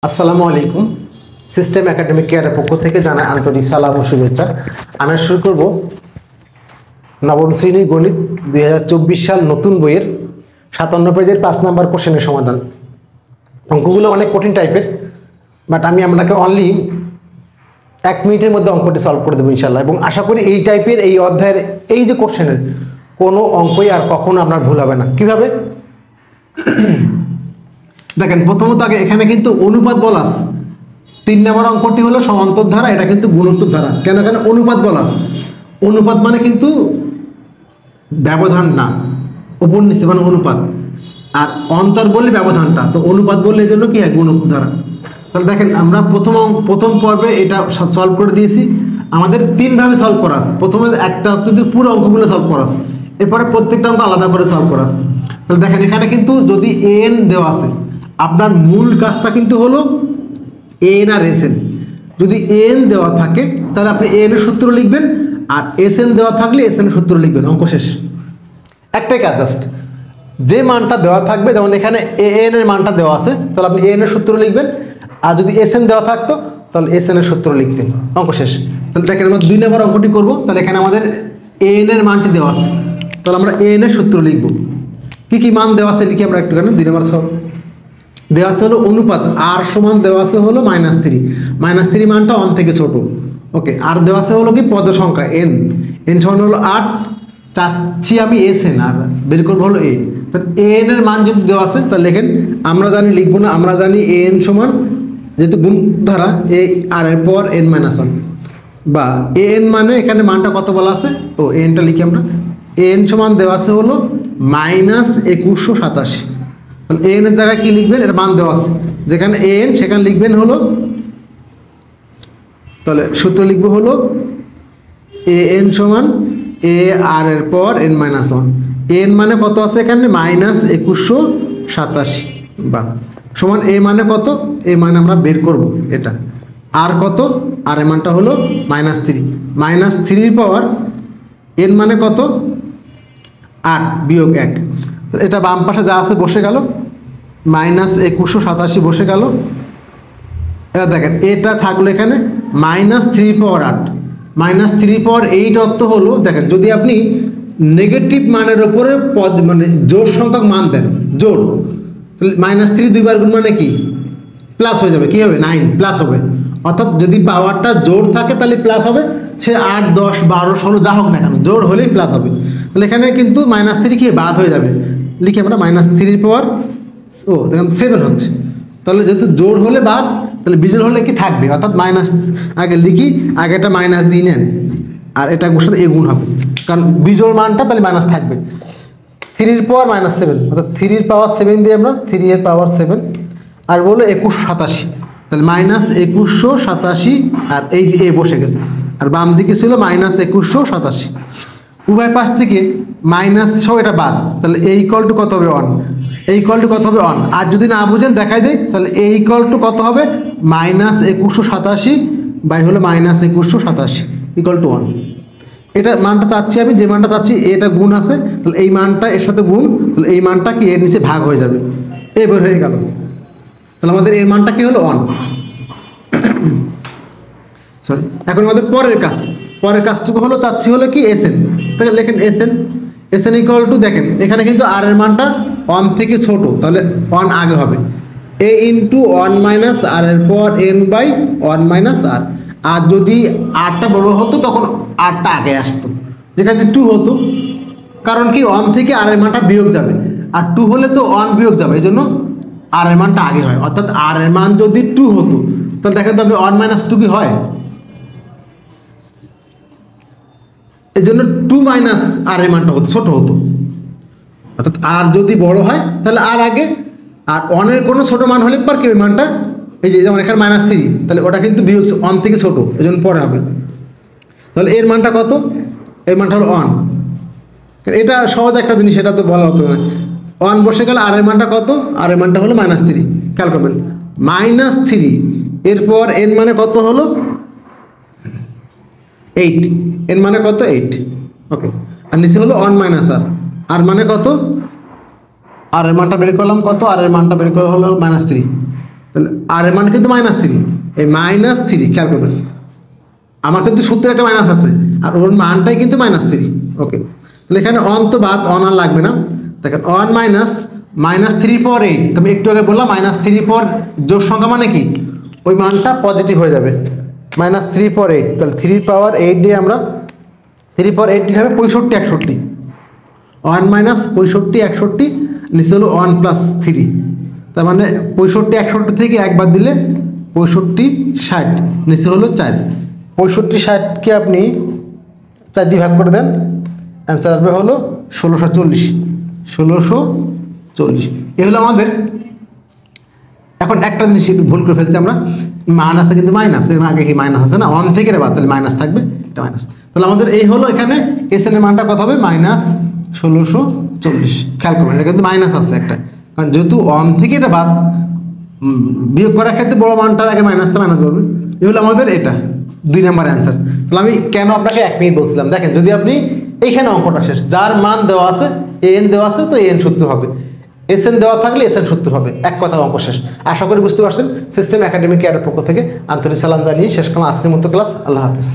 আসসালামু আলাইকুম। System academic কেয়ারের পক্ষ থেকে জানাই আন্তরিক সালাম ও শুভেচ্ছা। আমি শুরু করব নবম শ্রেণী গণিত 2024 সাল নতুন বইয়ের 57 পেজের 5 নম্বর কোশ্চেনের সমাধান। অঙ্কগুলো অনেক কঠিন টাইপের, বাট আমি আপনাকে অনলি 1 মিনিটের মধ্যে অঙ্কটি সলভ করে দেবো ইনশাল্লাহ। এবং আশা করি এই টাইপের এই অধ্যায়ের এই যে কোশ্চেনের কোনো অঙ্কই আর কখনো আপনার ভুল হবে না। কিভাবে দেখেন, প্রথমত আগে এখানে কিন্তু অনুপাত বলা আছে। 3 নম্বর অঙ্কটি হলো সমান্তর ধারা, এটা কিন্তু গুণোত্তর ধারা। কেন অনুপাত বলা আছে? অনুপাত মানে কিন্তু ব্যবধান না, উপর নিচে মানে অনুপাত, আর অন্তর বললে ব্যবধানটা, তো অনুপাত বললে এই জন্য কি হয় গুণোত্তর ধারা। তাহলে দেখেন আমরা প্রথম পর্বে এটা সলভ করে দিয়েছি। আমাদের 3 ভাবে সলভ করা আছে। প্রথমে একটা কিন্তু পুরো অঙ্কগুলো সলভ করা আছে, এরপরে প্রত্যেকটা অঙ্ক আলাদা করে সলভ করা আছে। তাহলে দেখেন এখানে কিন্তু যদি এন দেওয়া আছে, আপনার মূল কাজটা কিন্তু হলো এন আর এস এন। যদি এন দেওয়া থাকে তাহলে আপনি এন এর সূত্র লিখবেন, আর এস এন দেওয়া থাকলে এস এন এর সূত্র লিখবেন, অঙ্ক শেষ। একটাই কাজ, জাস্ট যে মানটা দেওয়া থাকবে, যেমন এখানে এন এর মানটা দেওয়া আছে, তাহলে আপনি এন এর সূত্র লিখবেন, আর যদি এস এন দেওয়া থাকতো তাহলে এস এন এর সূত্র লিখতেন, অঙ্ক শেষ। তাহলে দেখেন আমরা 2 নম্বর অঙ্কটি করবো। তাহলে এখানে আমাদের এন এর মানটি দেওয়া আছে, তাহলে আমরা এন এর সূত্র লিখব। কি কি মান দেওয়া আছে লিখি আমরা একটুখানি। 2 নম্বর সব দেওয়া আছে হলো অনুপাত আর সমান দেওয়া আছে হলো -3। -3 মানটা 1 থেকে ছোট, ওকে। আর দেওয়া আছে হলো কি পদ সংখ্যা এন, এন সমান হলো 8, চাচ্ছি আমি এস এন, আর বের করবো হলো এ। তাহলে এন এর মান যদি দেওয়া আছে তাহলে লেখেন, আমরা জানি লিখবো না, আমরা জানি এন সমান যেহেতু গুণ ধারা এ আর এর পর n - 1, বা এন মানে এখানে মানটা কত বলা আছে, ও এনটা লিখি আমরা। এন সমান দেওয়া আছে হলো -2187। তাহলে এন এর জায়গায় কি লিখবেন, এর মান দেওয়া আছে, যেখানে এন সেখানে লিখবেন হলো, তাহলে সূত্র লিখবো হলো এ এন সমান এ আর এর পর n - 1। এন মানে কত আছে এখানে -2187, বা সমান এ মানে কত, এ মানে আমরা বের করব এটা। আর কত, আর এর মানটা হলো -3। -3 পাওয়ার n মানে কত 8 বিয়োগ 1। এটা বাম পাশে যা আছে বসে গেল, -2187 বসে গেল। এবার দেখেন এটা থাকলো এখানে -3 পাওয়ার 8, -3 পাওয়ার 8 অর্থ হলো, দেখেন যদি আপনি নেগেটিভ মানের উপরে পদ মানে জোড় সংখ্যক মান দেন, জোড়, তাহলে -3 2 বার গুণ মানে কি প্লাস হয়ে যাবে, কি হবে 9 প্লাস হবে। অর্থাৎ যদি পাওয়ারটা জোড় থাকে তাহলে প্লাস হবে, সে 8 10 12 16 যা হোক না কেন জোড় হলেই প্লাস হবে। তাহলে এখানে কিন্তু -3 কি বাদ হয়ে যাবে, লিখি আমরা -3 পাওয়ার দেখেন 7 হচ্ছে। তাহলে যেহেতু জোড় হলে বাদ, তাহলে বিজোড় হলে কি থাকবে, অর্থাৎ মাইনাস আগে লিখি, আগে এটা মাইনাস দিয়ে নেন, আর এটা সাথে এ গুণ হবে, কারণ বিজোড় মানটা তাহলে মাইনাস থাকবে। 3 এর পাওয়ার -7, অর্থাৎ 3 এর পাওয়ার 7 দিয়ে আমরা 3 এর পাওয়ার 7, আর বলো 2187, তাহলে -2187, আর এই যে এ বসে গেছে, আর বাম দিকে ছিল -2187। উভয় পাশ থেকে মাইনাস সহ এটা বাদ, তাহলে এই ইকুয়াল টু কত হবে 1, এই ইকুয়াল টু কত হবে 1। আর যদি না বুঝেন দেখাই দেয়, তাহলে এই ইকুয়াল টু কত হবে -2187 বাই হলো -2187 ইকুয়াল টু 1। এটা মানটা চাচ্ছি আমি, যে মানটা চাচ্ছি এটা গুণ আছে, তাহলে এই মানটা এর সাথে গুণ, তাহলে এই মানটা কি এর নিচে ভাগ হয়ে যাবে, এ বের হয়ে গেল। তাহলে আমাদের এর মানটা কি হলো 1। সরি, এখন আমাদের পরের কাজটুকু হলো, চাচ্ছি হলো কি এস এন। তাহলে লেখেন এস এন ইকুয়াল টু, দেখেন এখানে কিন্তু আর এর মানটা 1 থেকে ছোট, তাহলে 1 আগে হবে, এ ইন্টু 1 মাইনাস আর এর পর n বাই 1 মাইনাস আর। আর যদি আরটা বড় হতো তখন আরটা আগে আসতো, যেখানে 2 হতো, কারণ কি 1 থেকে আর এর মানটা বিয়োগ যাবে, আর 2 হলে তো 1 বিয়োগ যাবে, এই জন্য আর এর মানটা আগে হয়। অর্থাৎ আর এর মান যদি 2 হতো তাহলে দেখেন তো আপনি 1 মাইনাস 2 কি হয়, এই জন্য 2 মাইনাস আর এর মানটা হতো ছোট হতো। অর্থাৎ আর যদি বড় হয় তাহলে আর আগে, আর 1 এর কোনো ছোট মান হলে পর কি মানটা, এই যে যেমন এখানে -3, তাহলে ওটা কিন্তু বিয়োগ 1 থেকে ছোট, এই জন্য পরে হবে। তাহলে এর মানটা কত, এর মানটা হলো 1। এটা সহজ একটা জিনিস, এটা তো বলা হতো না। 1 বসে গেলে আর এর মানটা কত, আর এর মানটা হলো -3, খেয়াল করবেন -3 এরপর n মানে কত হলো 8, n মানে কত 8, ওকে। আর নিচে হলো 1 মাইনাস আর মানে কত, আর এর মানটা বের করলাম কত, আর এর মানটা বের করা হলো -3, তাহলে আর এর মান কিন্তু -3, এই -3 খেয়াল করবেন, আমার কিন্তু সূত্রে একটা মাইনাস আছে আর ওর মানটাই কিন্তু -3। ওকে, তাহলে এখানে অন তো বাদ, অন আর লাগবে না। দেখেন অন -3 পাওয়ার 8, তুমি একটু আগে বললাম -3 পাওয়ার যোগ সংখ্যা মানে কি ওই মানটা পজিটিভ হয়ে যাবে, -3 পাওয়ার 8। তাহলে 3 পাওয়ার 8 দিয়ে আমরা 3 পাওয়ার 8 হবে 65 61, 1 - 65 61 নিচে হলো 1 + 3, তার মানে 65 61 থেকে একবার দিলে 65 60, নিচে হলো 4। 65 60কে আপনি 4 দিয়ে ভাগ করে দেন, অ্যান্সার আসবে হলো 1640। 1640 এ হলো আমাদের। এখন একটা জিনিস ভুল করে ফেলছি আমরা, মান আছে কিন্তু মাইনাস, এর আগে কি মাইনাস আছে না, অন থেকে বাদ, তাহলে মাইনাস থাকবে, এটা মাইনাস। তাহলে আমাদের এই হলো এখানে এসএন এর মানটা কত হবে, -1640। খেয়াল করবেন এটা কিন্তু মাইনাস আছে একটা, কারণ যেহেতু অন থেকে এটা বাদ, বিয়োগ করার ক্ষেত্রে বড় মানটার আগে মাইনাসটা মাইনাস করবে। এই হলো আমাদের এটা 2 নাম্বার অ্যান্সার। তাহলে আমি কেন আপনাকে 1 মিনিট বলছিলাম, দেখেন যদি আপনি এইখানে অঙ্কটা শেষ, যার মান দেওয়া আছে এন দেওয়া আছে তো এন সূত্র হবে, এসএন দেওয়া থাকলে এসএন সূত্র হবে, এক কথা অঙ্ক শেষ। আশা করি বুঝতে পারছেন। সিস্টেম একাডেমিক কেয়ারের পক্ষ থেকে আন্তরিক সালাম জানিয়ে শেষ করলাম আজকের মতো ক্লাস। আল্লাহ হাফিজ।